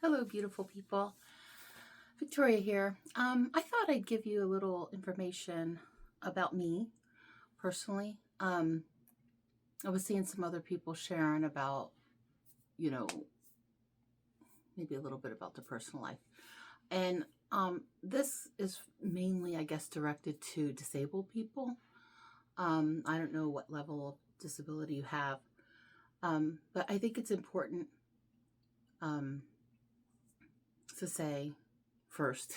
Hello, beautiful people. Victoria here. I thought I'd give you a little information about me personally. I was seeing some other people sharing about, you know, maybe a little bit about their personal life. And this is mainly, I guess, directed to disabled people. I don't know what level of disability you have, but I think it's important um, to say first,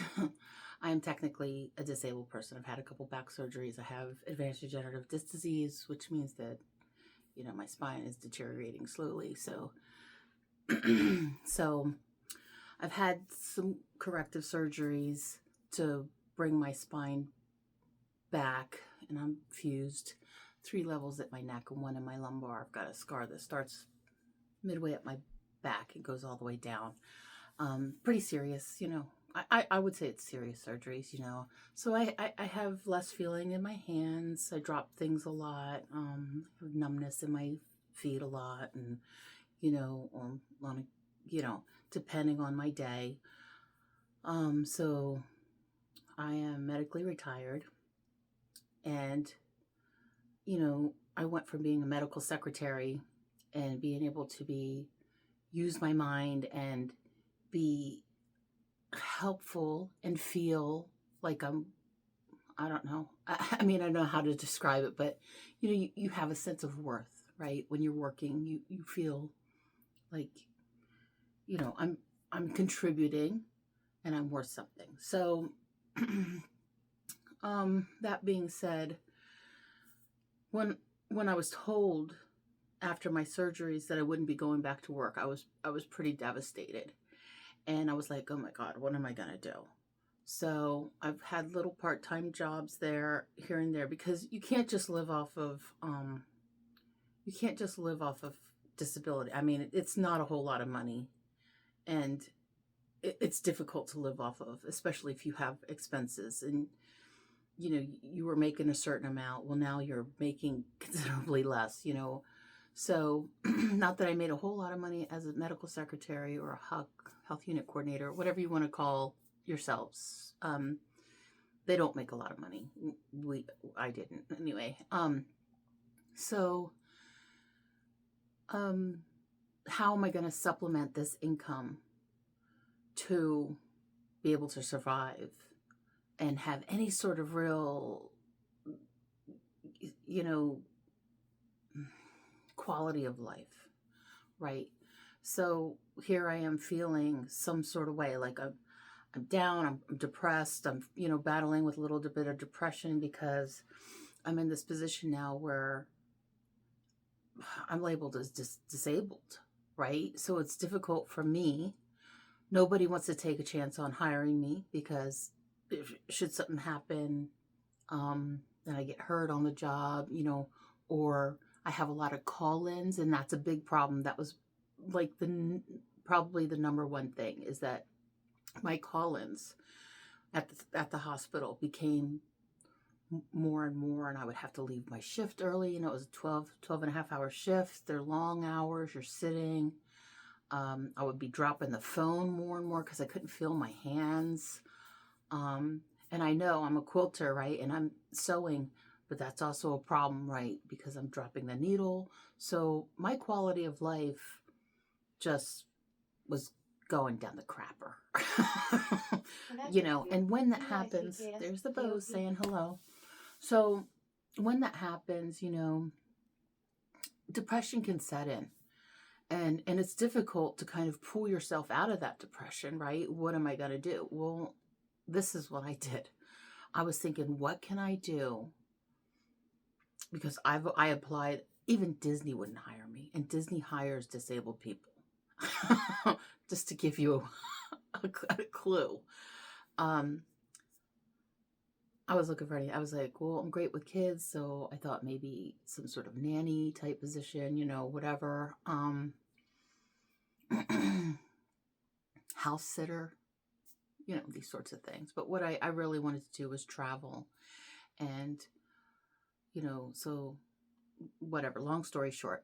I am technically a disabled person. I've had a couple back surgeries. I have advanced degenerative disc disease, which means that, my spine is deteriorating slowly. So, so I've had some corrective surgeries to bring my spine back, and I'm fused 3 levels at my neck and 1 in my lumbar. I've got a scar that starts midway up my back and goes all the way down. Pretty serious. I would say it's serious surgeries. So I have less feeling in my hands. I drop things a lot. Have numbness in my feet a lot, and on depending on my day. So I am medically retired, and I went from being a medical secretary and being able to use my mind and be helpful and feel like I don't know. I mean, I don't know how to describe it, but you have a sense of worth, right? When you're working, you feel like, I'm contributing and I'm worth something. So, that being said, when I was told after my surgeries that I wouldn't be going back to work, I was pretty devastated. And I was like, oh my God, what am I going to do? So I've had little part-time jobs there, here and there, because you can't just live off of disability. I mean, it's not a whole lot of money, and it's difficult to live off of, especially if you have expenses. And you were making a certain amount. Well, now you're making considerably less. So, not that I made a whole lot of money as a medical secretary or a health unit coordinator, whatever you want to call yourselves. They don't make a lot of money. I didn't anyway. So, how am I going to supplement this income to be able to survive and have any sort of real, quality of life, right? So here I am feeling some sort of way, like I'm down, I'm depressed, I'm battling with a little bit of depression because I'm in this position now where I'm labeled as disabled, right? So it's difficult for me. Nobody wants to take a chance on hiring me because should something happen, and I get hurt on the job, or I have a lot of call-ins, and that's a big problem. That was like probably the number one thing, is that my call-ins at the hospital became more and more, and I would have to leave my shift early. It was a 12 and a half hour shift. They're long hours. You're sitting. I would be dropping the phone more and more because I couldn't feel my hands. And I know I'm a quilter, right? And I'm sewing, but that's also a problem, right? Because I'm dropping the needle. So my quality of life just was going down the crapper. And when that happens, there's the bows saying hello. So when that happens, depression can set in. And it's difficult to kind of pull yourself out of that depression, right? What am I going to do? Well, this is what I did. I was thinking, what can I do? Because I applied, even Disney wouldn't hire me, and Disney hires disabled people. Just to give you a clue. I was looking for anything. I was like, well, I'm great with kids, so I thought maybe some sort of nanny type position, whatever. House sitter, these sorts of things. But what I really wanted to do was travel. And, so whatever, long story short.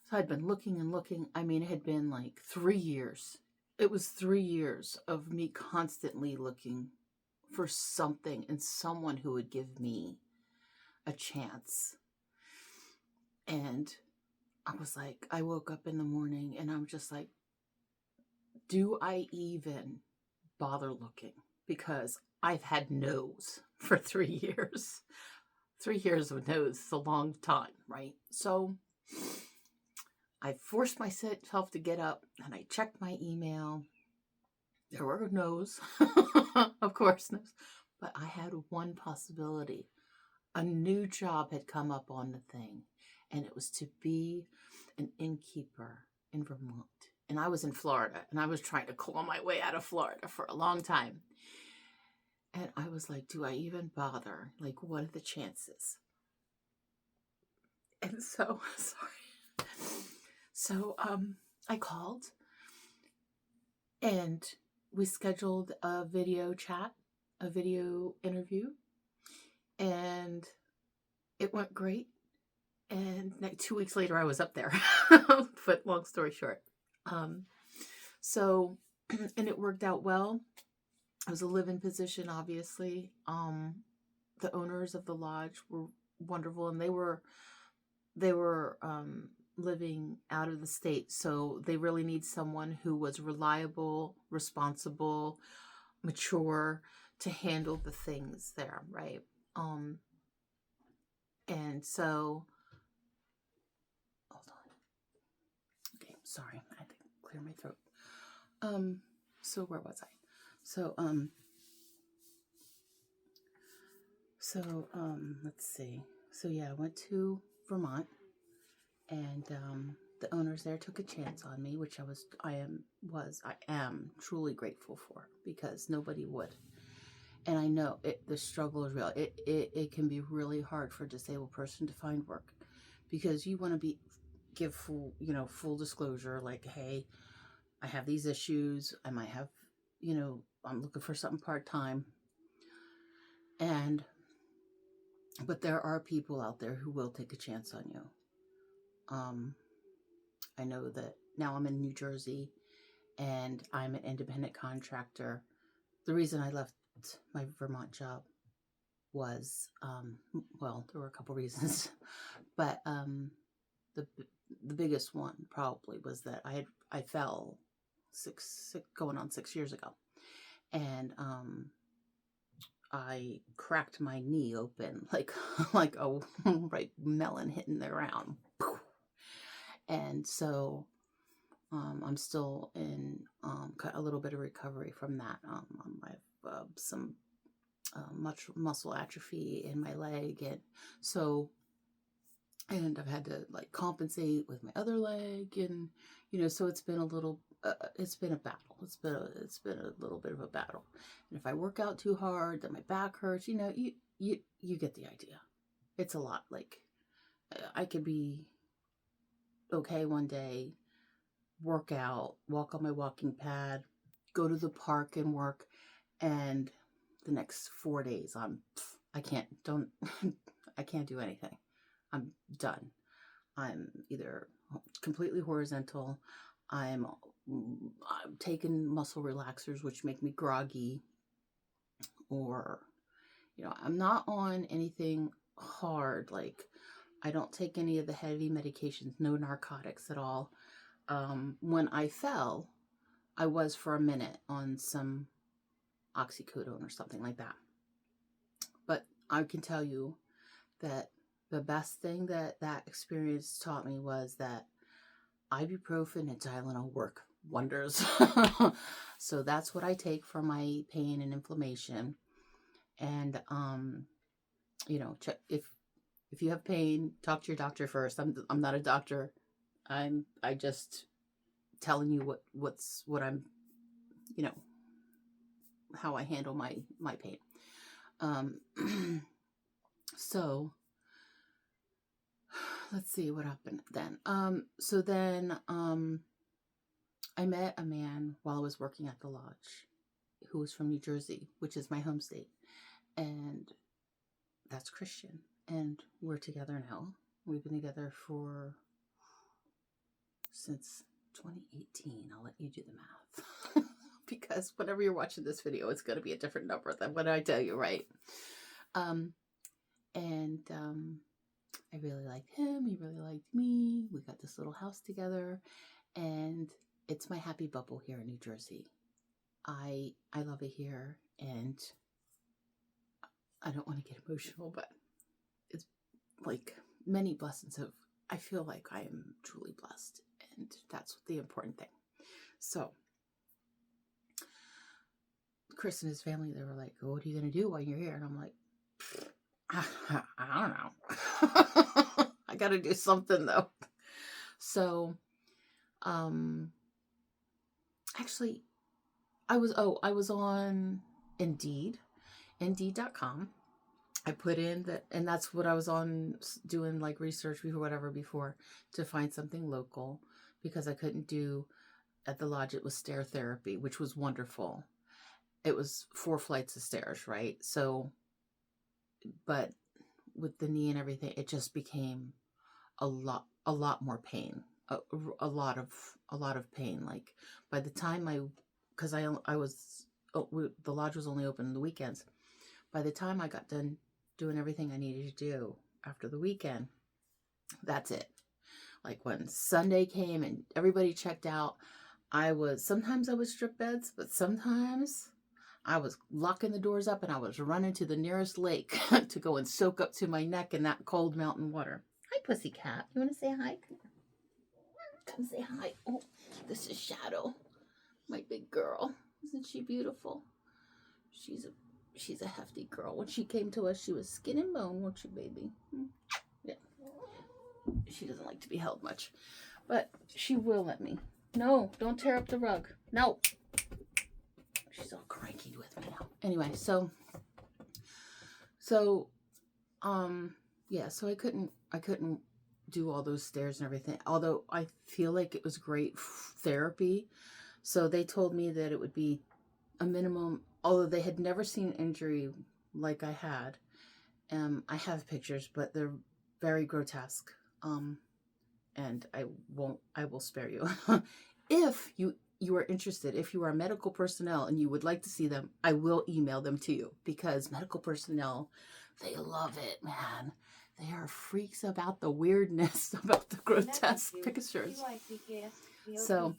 So I'd been looking and looking. I mean, it had been like 3 years. it was 3 years of me constantly looking for something and someone who would give me a chance. And I was like, I woke up in the morning and I'm just like, do I even bother looking? Because I've had no's for 3 years. 3 years of no's is a long time, right? So I forced myself to get up and I checked my email. There were no's, of course, no's. But I had one possibility. A new job had come up on the thing, and it was to be an innkeeper in Vermont. And I was in Florida, and I was trying to claw my way out of Florida for a long time. And I was like, do I even bother? Like, what are the chances? And so, sorry. So, I called and we scheduled a video chat, a video interview, and it went great. And like 2 weeks later, I was up there. But long story short, so and it worked out well. It was a live-in position, obviously. The owners of the lodge were wonderful, and they were living out of the state, so they really need someone who was reliable, responsible, mature to handle the things there, right? And so, hold on. Okay, sorry, I had to clear my throat. So where was I? So, let's see. So yeah, I went to Vermont, and the owners there took a chance on me, which I am truly grateful for, because nobody would. And I know the struggle is real. It can be really hard for a disabled person to find work, because you want to give full disclosure, like, hey, I have these issues. I might have, I'm looking for something part-time. But there are people out there who will take a chance on you. I know that now I'm in New Jersey and I'm an independent contractor. The reason I left my Vermont job was, well, there were a couple reasons, but the biggest one probably was that I fell going on 6 years ago, and I cracked my knee open like like a right melon hitting the ground, and so I'm still in a little bit of recovery from that. I have some much muscle atrophy in my leg, and I've had to like compensate with my other leg, and so it's been a little it's been a battle. It's been a little bit of a battle. And if I work out too hard, then my back hurts. You get the idea. It's a lot. Like, I could be okay one day, work out, walk on my walking pad, go to the park and work, and the next 4 days I can't do anything. I'm done. I'm either completely horizontal, I'm taking muscle relaxers which make me groggy, or I'm not on anything hard. Like, I don't take any of the heavy medications, no narcotics at all. When I fell, I was for a minute on some oxycodone or something like that. But I can tell you that the best thing that experience taught me was that ibuprofen and Tylenol work wonders. So that's what I take for my pain and inflammation. And check if you have pain, talk to your doctor first. I'm not a doctor. I just telling you what I'm, how I handle my pain. So let's see what happened then. So then I met a man while I was working at the lodge who was from New Jersey, which is my home state, and that's Christian, and we're together now. We've been together since 2018. I'll let you do the math. Because whenever you're watching this video, it's going to be a different number than what I tell you, right? I really liked him. He really liked me. We got this little house together, and it's my happy bubble here in New Jersey. I love it here, and I don't want to get emotional, but it's like many blessings of, I feel like I am truly blessed, and that's the important thing. So Chris and his family, they were like, oh, what are you going to do while you're here? And I'm like, I don't know. I got to do something though. So, actually, I was on Indeed.com. I put in that, and that's what I was on doing, like research or whatever before, to find something local, because I couldn't do at the lodge. It was stair therapy, which was wonderful. It was 4 flights of stairs, right? So, but with the knee and everything, it just became a lot more pain, a lot of pain. Like by the time because I was, the lodge was only open on the weekends. By the time I got done doing everything I needed to do after the weekend, that's it. Like when Sunday came and everybody checked out, sometimes I would strip beds, but sometimes I was locking the doors up and I was running to the nearest lake to go and soak up to my neck in that cold mountain water. Hi, pussycat. You want to say hi? Come say hi. Oh, this is Shadow, my big girl. Isn't she beautiful? She's a hefty girl. When she came to us, she was skin and bone, weren't you, baby? Yeah. She doesn't like to be held much, but she will let me. No, don't tear up the rug. No. She's all cranky with me now. Anyway, so yeah, so I couldn't do all those stairs and everything, although I feel like it was great therapy. So they told me that it would be a minimum, although they had never seen injury like I had. I have pictures, but they're very grotesque. And I will spare you. If you are interested, if you are medical personnel and you would like to see them, I will email them to you, because medical personnel, they love it, man. They are freaks about the weirdness, about the grotesque pictures. So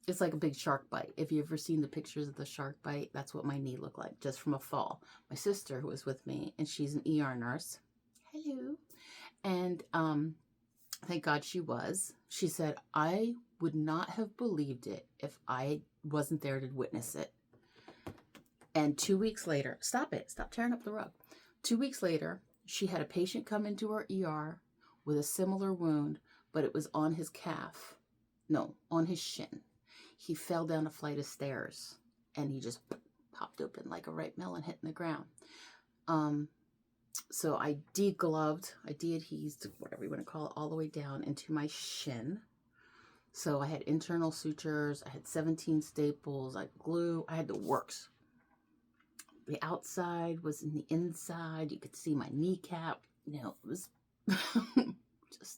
it's like a big shark bite. If you've ever seen the pictures of the shark bite, that's what my knee looked like, just from a fall. My sister, who was with me, and she's an ER nurse. Hello. And thank God she was. She said, I would not have believed it if I wasn't there to witness it. And 2 weeks later, stop tearing up the rug. 2 weeks later, she had a patient come into her ER with a similar wound, but it was on his calf. No, on his shin. He fell down a flight of stairs and he just popped open like a ripe melon hitting the ground. So I de-gloved, I de-adhesed, whatever you want to call it, all the way down into my shin. So I had internal sutures, I had 17 staples, I had glue, I had the works. The outside was in the inside. You could see my kneecap. You know, it was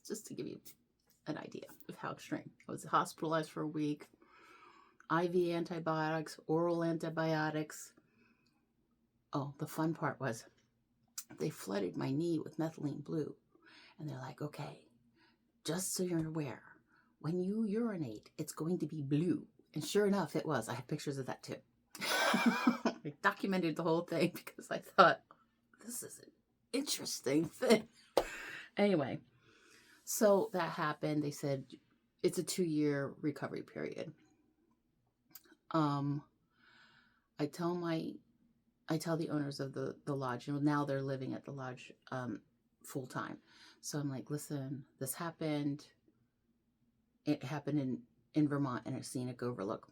just to give you an idea of how extreme. I was hospitalized for a week. IV antibiotics, oral antibiotics. Oh, the fun part was they flooded my knee with methylene blue. And they're like, okay, just so you're aware, when you urinate, it's going to be blue. And sure enough, it was. I have pictures of that too. I documented the whole thing because I thought, this is an interesting thing. Anyway, so that happened. They said it's a 2-year recovery period. I tell the owners of the lodge, you know, now they're living at the lodge full time. So I'm like, listen, this happened. It happened in Vermont in a scenic overlook.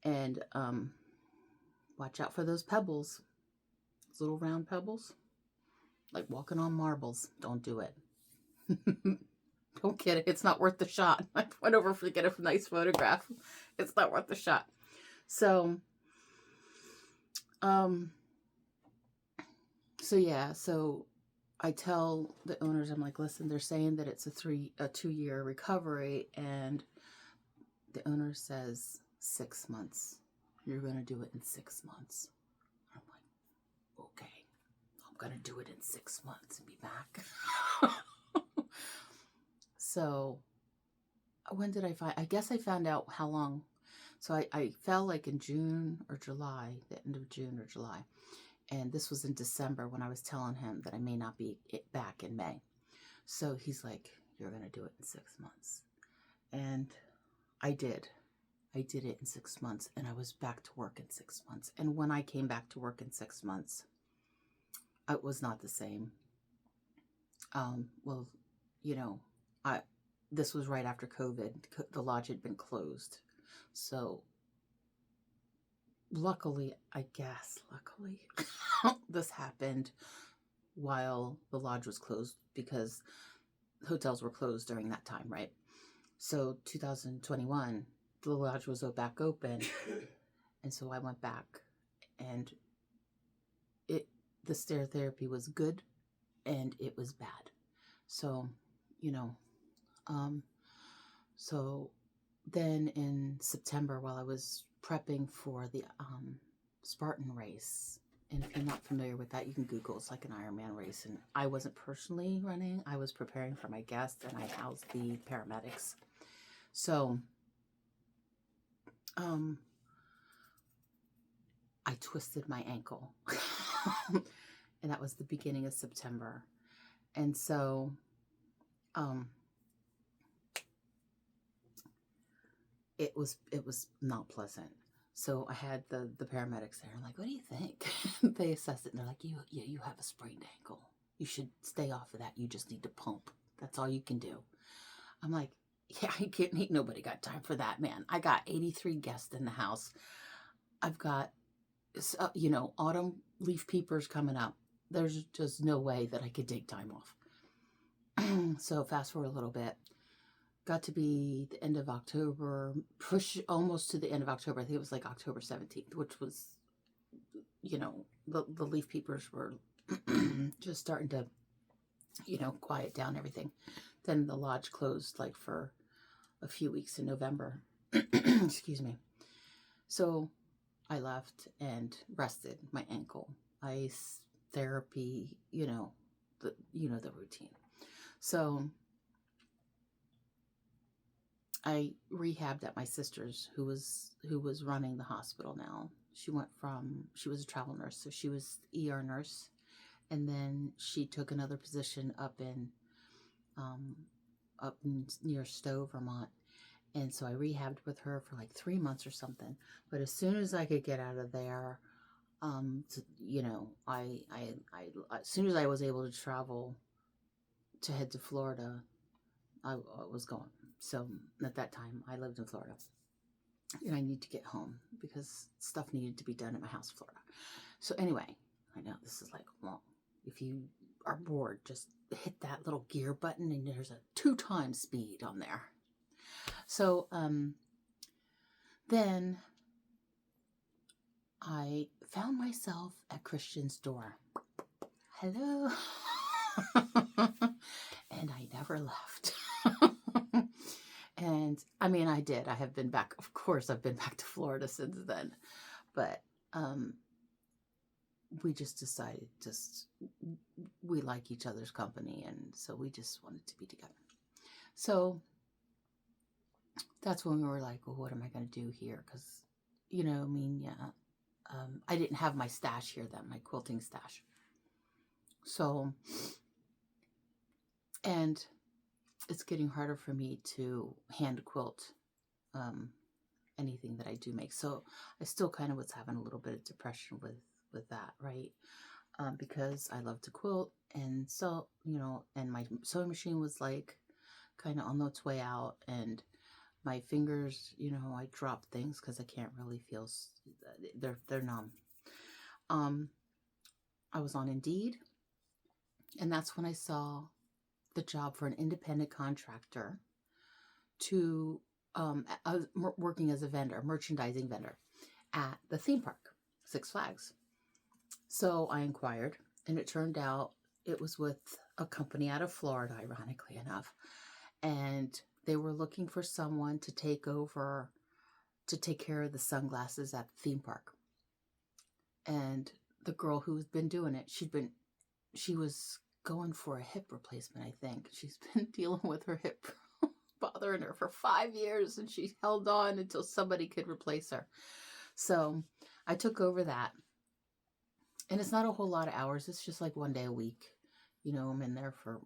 And watch out for those pebbles. Those little round pebbles. Like walking on marbles. Don't do it. Don't get it. It's not worth the shot. I went over to get a nice photograph. It's not worth the shot. So, so I tell the owners, I'm like, listen, they're saying that it's a 2-year recovery, and the owner says 6 months. You're going to do it in 6 months. I'm like, okay, I'm going to do it in 6 months and be back. So when did I find, I guess I found out how long. So I fell like in June or July, the end of June or July. And this was in December when I was telling him that I may not be back in May. So he's like, you're going to do it in 6 months. And I did. I did it in 6 months, and I was back to work in 6 months. And when I came back to work in 6 months, it was not the same. Well, you know, this was right after COVID. The lodge had been closed. So luckily, this happened while the lodge was closed, because hotels were closed during that time, right? So 2021, the lodge was back open. And so I went back, and the stair therapy was good and it was bad. So, you know, so then in September, while I was prepping for the Spartan race, and if you're not familiar with that, you can Google. It's like an Ironman race. And I wasn't personally running. I was preparing for my guests, and I housed the paramedics. So I twisted my ankle. And that was the beginning of September. And so it was not pleasant. So I had the paramedics there. I'm like, what do you think? They assessed it, and they're like, you have a sprained ankle. You should stay off of that. You just need to pump. That's all you can do. I'm like, yeah, nobody got time for that, man. I got 83 guests in the house. I've got, autumn leaf peepers coming up. There's just no way that I could take time off. So fast forward a little bit. Got to be the end of October, push almost to the end of October. I think it was like October 17th, which was, the leaf peepers were just starting to, quiet down everything. Then the lodge closed like for a few weeks in November. Excuse me. So I left and rested my ankle. Ice, therapy, the routine. So I rehabbed at my sister's, who was running the hospital now. She was a travel nurse, so she was ER nurse, and then she took another position up near Stowe, Vermont. And so I rehabbed with her for like 3 months or something. But as soon as I could get out of there, as soon as I was able to travel to head to Florida, I was going. So at that time, I lived in Florida, and I need to get home because stuff needed to be done at my house in Florida. So anyway, I know this is like long. If you are bored, just hit that little gear button, and there's a 2x speed on there. So then I found myself at Christian's door. Hello. And I never left. And I mean, I did. I have been back. Of course, I've been back to Florida since then. But we just decided we like each other's company. And so we just wanted to be together. So that's when we were like, well, what am I going to do here? Because, I didn't have my stash here then, my quilting stash. So, and it's getting harder for me to hand quilt anything that I do make. So I still kind of was having a little bit of depression with that, right? Because I love to quilt, and so, and my sewing machine was like kind of on its way out, and my fingers, I drop things because I can't really feel, they're numb. I was on Indeed, and that's when I saw the job for an independent contractor to working as a merchandising vendor at the theme park, Six Flags. So I inquired, and it turned out it was with a company out of Florida, ironically enough. And they were looking for someone to take over, to take care of the sunglasses at the theme park. And the girl who's been doing it, she was going for a hip replacement, I think. She's been dealing with her hip bothering her for 5 years, and she held on until somebody could replace her. So I took over that. And it's not a whole lot of hours. It's just like 1 day a week. I'm in there for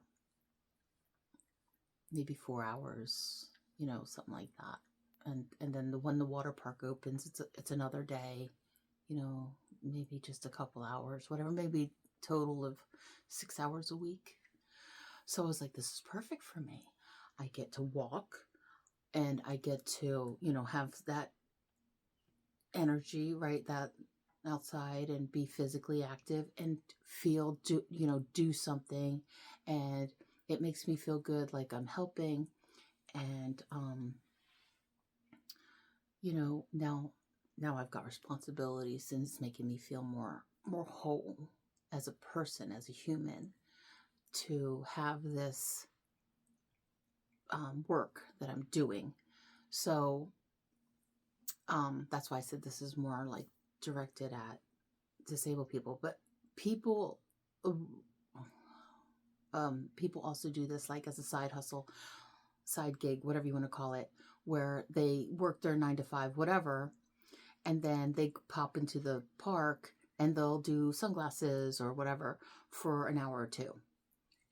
maybe 4 hours, something like that. And then when the water park opens, it's another day, maybe just a couple hours, whatever, maybe total of 6 hours a week. So I was like, this is perfect for me. I get to walk, and I get to, have that energy, right? That outside, and be physically active and do something. And it makes me feel good, like I'm helping. And, now I've got responsibilities, and it's making me feel more whole as a person, as a human, to have this work that I'm doing. So that's why I said this is more like directed at disabled people, but people people also do this like as a side hustle, side gig, whatever you want to call it, where they work their 9 to 5, whatever, and then they pop into the park and they'll do sunglasses or whatever for an hour or two.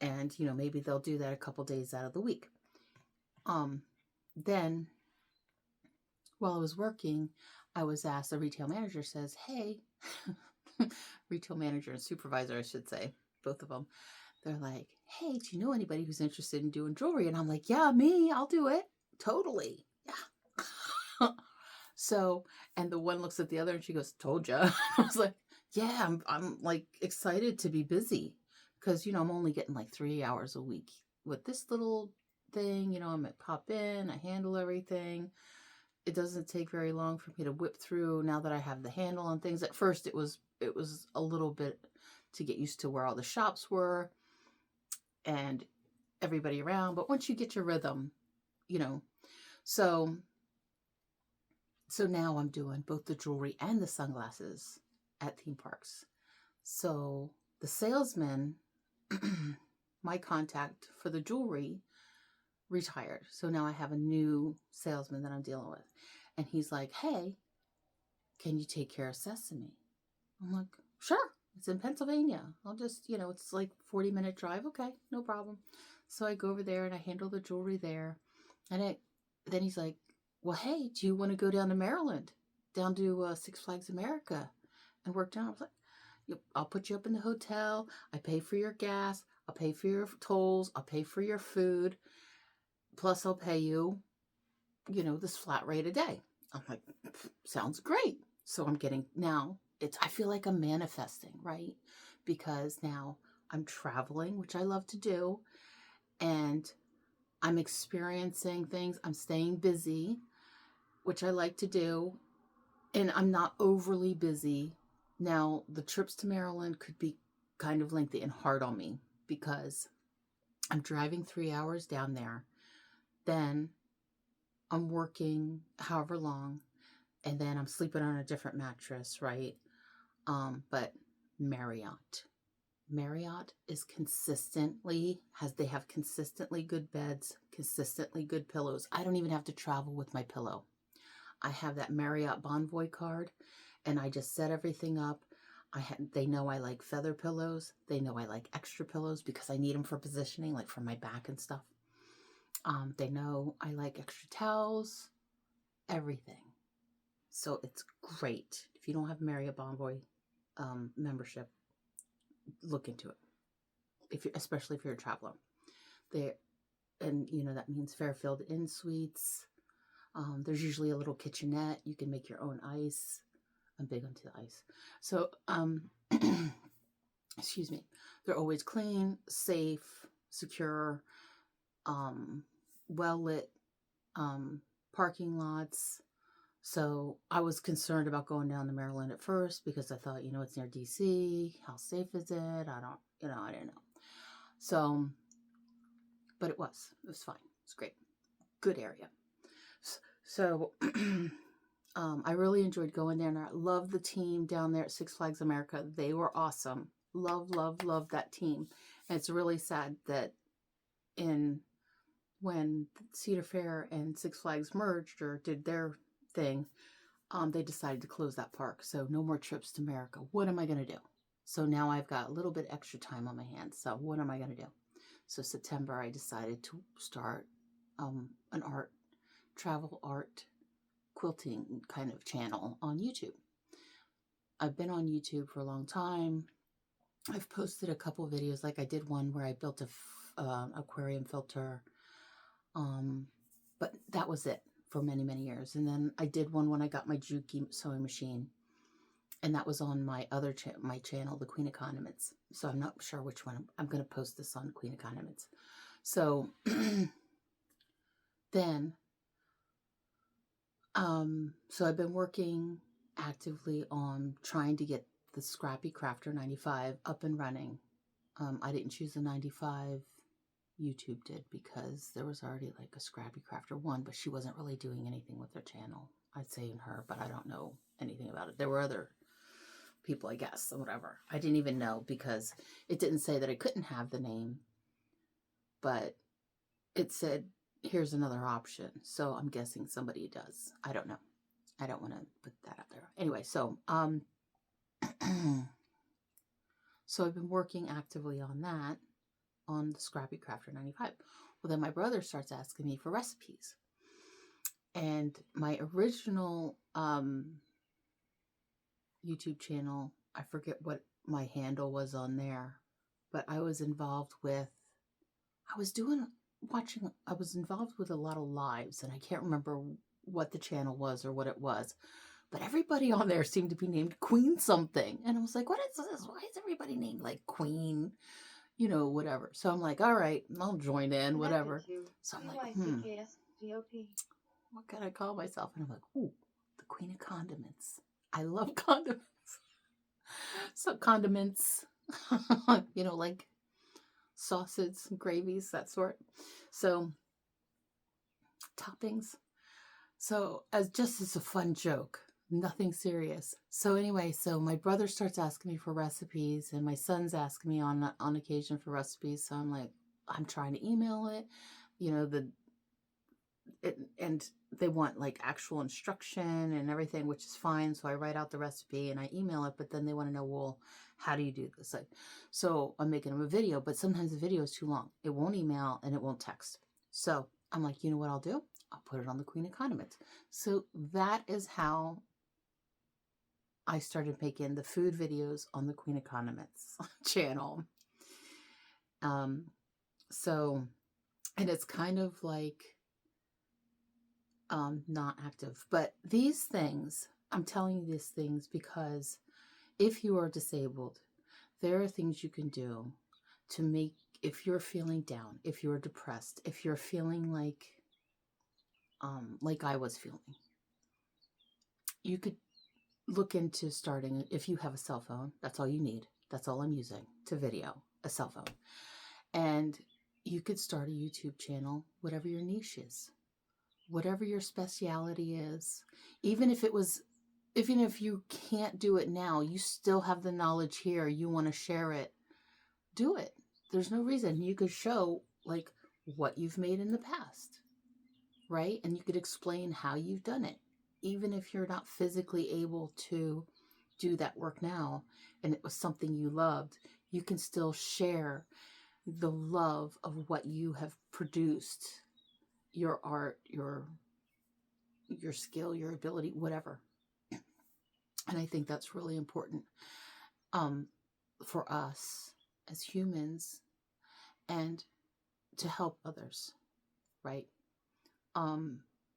And, maybe they'll do that a couple days out of the week. Then while I was working, I was asked, the retail manager says, hey, retail manager and supervisor, I should say, both of them. They're like, hey, do you know anybody who's interested in doing jewelry? And I'm like, yeah, me, I'll do it. Totally. Yeah. So, and the one looks at the other and she goes, told ya. I was like, yeah, I'm like excited to be busy because, I'm only getting like 3 hours a week with this little thing. I'm at pop in, I handle everything. It doesn't take very long for me to whip through now that I have the handle on things. At first it was a little bit to get used to where all the shops were and everybody around. But once you get your rhythm, so now I'm doing both the jewelry and the sunglasses at theme parks. So the salesman, my contact for the jewelry, retired. So now I have a new salesman that I'm dealing with. And he's like, hey, can you take care of Sesame? I'm like, sure. It's in Pennsylvania. I'll just, it's like 40-minute drive. Okay, no problem. So I go over there and I handle the jewelry there. And then he's like, well, hey, do you want to go down to Maryland, down to Six Flags America and work down? I was like, I'll put you up in the hotel. I pay for your gas. I'll pay for your tolls. I'll pay for your food. Plus I'll pay you, this flat rate a day. I'm like, sounds great. So I'm getting now, I feel like I'm manifesting, right? Because now I'm traveling, which I love to do, and I'm experiencing things. I'm staying busy, which I like to do, and I'm not overly busy. Now, the trips to Maryland could be kind of lengthy and hard on me because I'm driving 3 hours down there. Then I'm working however long, and then I'm sleeping on a different mattress, right? But Marriott is they have consistently good beds, consistently good pillows. I don't even have to travel with my pillow. I have that Marriott Bonvoy card, and I just set everything up. They know I like feather pillows. They know I like extra pillows because I need them for positioning, like for my back and stuff. They know I like extra towels, everything. So it's great. If you don't have Marriott Bonvoy membership, look into it. Especially if you're a traveler. That means Fairfield Inn Suites. There's usually a little kitchenette. You can make your own ice. I'm big onto the ice. So, excuse me. They're always clean, safe, secure, well-lit parking lots. So I was concerned about going down to Maryland at first because I thought, it's near DC. How safe is it? I didn't know. So, but it was fine. It's great. good area. So I really enjoyed going there, and I love the team down there at Six Flags America. They were awesome. Love, love, love that team. And it's really sad that when Cedar Fair and Six Flags merged or did their thing, they decided to close that park. So no more trips to America. What am I going to do? So now I've got a little bit extra time on my hands. So what am I going to do? So September, I decided to start an travel art quilting kind of channel on YouTube. I've been on YouTube for a long time. I've posted a couple videos, like I did one where I built a aquarium filter, but that was it for many, many years. And then I did one when I got my Juki sewing machine, and that was on my other my channel, The Queen of Condiments. So I'm not sure which one. I'm going to post this on Queen of Condiments. So then, so I've been working actively on trying to get the Scrappy Crafter 95 up and running. I didn't choose the 95. YouTube did, because there was already like a Scrappy Crafter 1, but she wasn't really doing anything with her channel. I'd say in her, but I don't know anything about it. There were other people, I guess, or whatever. I didn't even know, because it didn't say that I couldn't have the name, but it said, here's another option. So I'm guessing somebody does. I don't know. I don't want to put that out there. Anyway, so, so I've been working actively on that, on the Scrappy Crafter 95. Well, then my brother starts asking me for recipes. And my original YouTube channel, I forget what my handle was on there, but I was involved with, I was involved with a lot of lives, and I can't remember what the channel was or what it was, but everybody on there seemed to be named Queen something. And I was like, what is this? Why is everybody named like Queen? You know, whatever. So I'm like, all right, I'll join in, whatever. So I'm like, what can I call myself? And I'm like, ooh, the Queen of Condiments. I love condiments. So condiments, you know, like sausage, gravies, that sort. So toppings. So as a fun joke, nothing serious. So anyway, so my brother starts asking me for recipes, and my son's asking me on occasion for recipes. So I'm like, I'm trying to email it, you know, and they want like actual instruction and everything, which is fine. So I write out the recipe and I email it, but then they want to know, well, how do you do this? Like, so I'm making them a video, but sometimes the video is too long. It won't email and it won't text. So I'm like, you know what I'll do? I'll put it on the Queen of Condiments. So that is how I started making the food videos on the Queen of Condiments channel. So, and it's kind of like, not active, but these things, I'm telling you these things because if you are disabled, there are things you can do to make, if you're feeling down, if you're depressed, if you're feeling like I was feeling, you could look into starting, if you have a cell phone, that's all you need. That's all I'm using to video, a cell phone. And you could start a YouTube channel, whatever your niche is, whatever your speciality is. Even if you can't do it now, you still have the knowledge here, you want to share it, do it. There's no reason. You could show like what you've made in the past, right? And you could explain how you've done it. Even if you're not physically able to do that work now, and it was something you loved, you can still share the love of what you have produced, your art, your skill, your ability, whatever. And I think that's really important for us as humans, and to help others, right?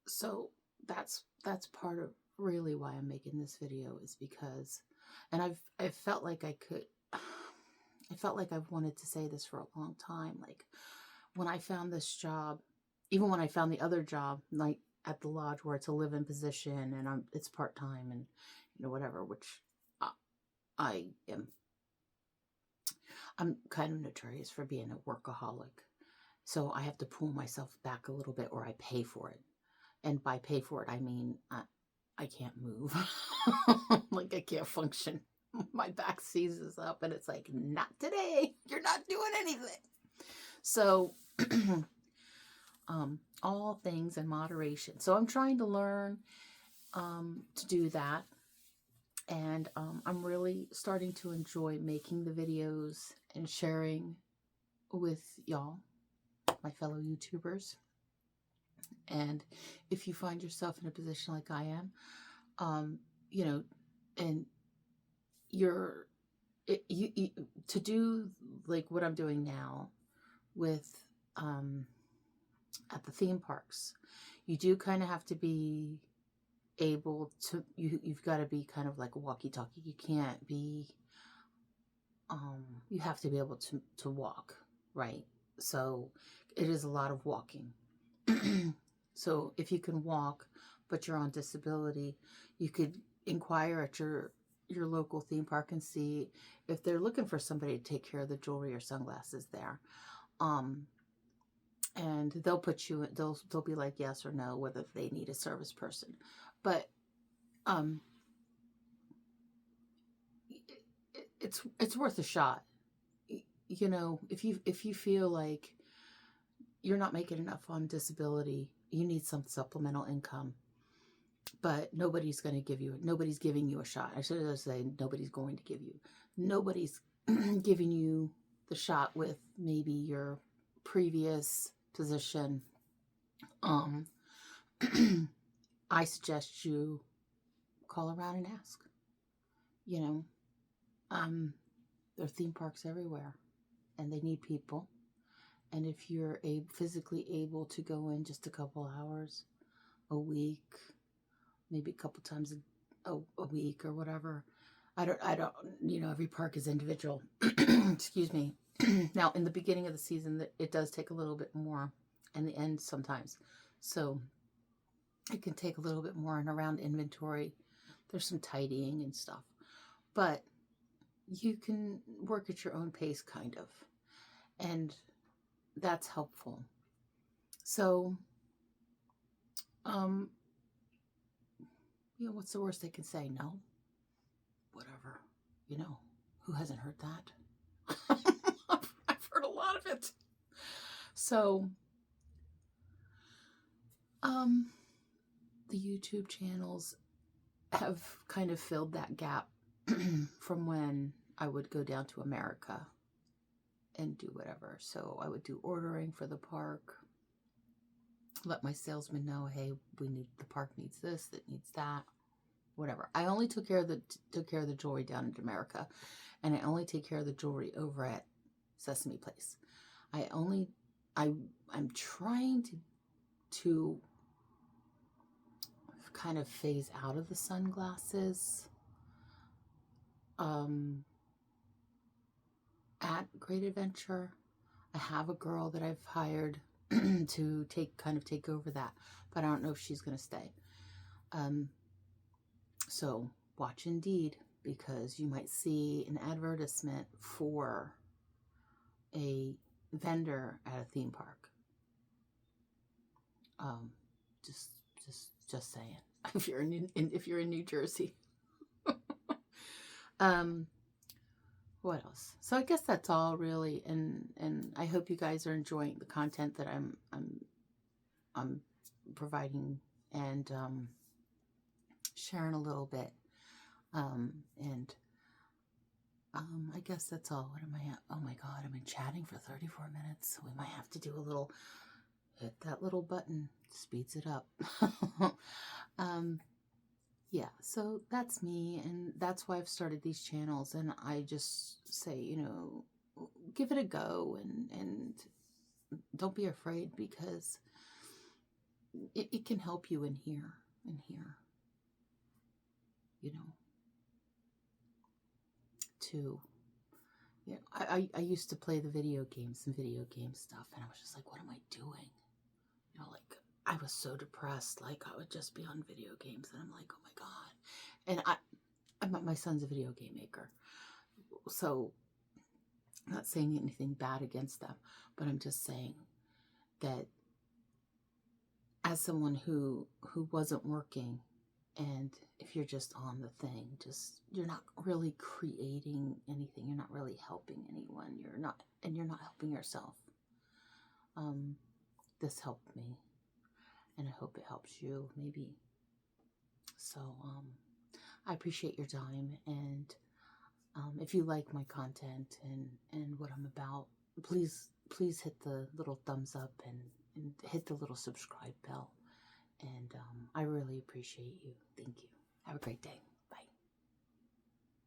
So that's part of really why I'm making this video, is because, and I've felt like I felt like I've wanted to say this for a long time. Like when I found this job, even when I found the other job, like at the lodge where it's a live-in position and it's part-time and, you know, whatever, which I'm kind of notorious for being a workaholic. So I have to pull myself back a little bit, or I pay for it. And by pay for it, I mean I can't move. Like I can't function. My back seizes up and it's like, not today. You're not doing anything. So all things in moderation. So I'm trying to learn to do that. And I'm really starting to enjoy making the videos and sharing with y'all, my fellow YouTubers. And if you find yourself in a position like I am, you know, and you're, to do like what I'm doing now with, at the theme parks, you do kind of have to be able to, you've got to be kind of like a walkie-talkie. You can't be, you have to be able to walk, right? So it is a lot of walking. So if you can walk, but you're on disability, you could inquire at your local theme park and see if they're looking for somebody to take care of the jewelry or sunglasses there. And they'll put you, they'll be like yes or no, whether they need a service person. But it's worth a shot. You know, if you feel like you're not making enough on disability, you need some supplemental income, but nobody's going to give you, nobody's giving you a shot. I should say nobody's going to give you, nobody's giving you the shot with maybe your previous position. I suggest you call around and ask. You know, there are theme parks everywhere and they need people. And if you're physically able to go in just a couple hours a week, maybe a couple times a week or whatever. I don't, you know, every park is individual. Excuse me. Now, in the beginning of the season, it does take a little bit more, and the end sometimes. So it can take a little bit more, and around inventory, there's some tidying and stuff. But you can work at your own pace, kind of. And that's helpful. So, you know, what's the worst they can say? No? Whatever. You know, who hasn't heard that? I've heard a lot of it. So, the YouTube channels have kind of filled that gap from when I would go down to America and do whatever. So I would do ordering for the park, let my salesman know, hey, the park needs this, it needs that, whatever. I only took care of the jewelry down in America, and I only take care of the jewelry over at Sesame Place. I'm trying to kind of phase out of the sunglasses at Great Adventure. I have a girl that I've hired to take over that, but I don't know if she's going to stay. So watch Indeed, because you might see an advertisement for a vendor at a theme park. Just saying. If you're in New Jersey. What else? So I guess that's all really, and I hope you guys are enjoying the content that I'm providing and sharing a little bit. I guess that's all. What am I at? Oh my God, I've been chatting for 34 minutes. We might have to do a little, hit that little button, speeds it up. Yeah, so that's me, and that's why I've started these channels, and I just say, you know, give it a go, and don't be afraid, because it can help you in here, you know, too. You know, I used to play the video games and video game stuff, and I was just like, what am I doing? You know, like, I was so depressed, like, I would just be on video games, and I'm like, oh my God. And my son's a video game maker, so I'm not saying anything bad against them, but I'm just saying, that as someone who wasn't working, and if you're just on the thing, just you're not really creating anything, you're not really helping anyone, you're not helping yourself. This helped me, and I hope it helps you, maybe. So I appreciate your time, and if you like my content and what I'm about, please hit the little thumbs up and hit the little subscribe bell. And I really appreciate you. Thank you. Have a great day.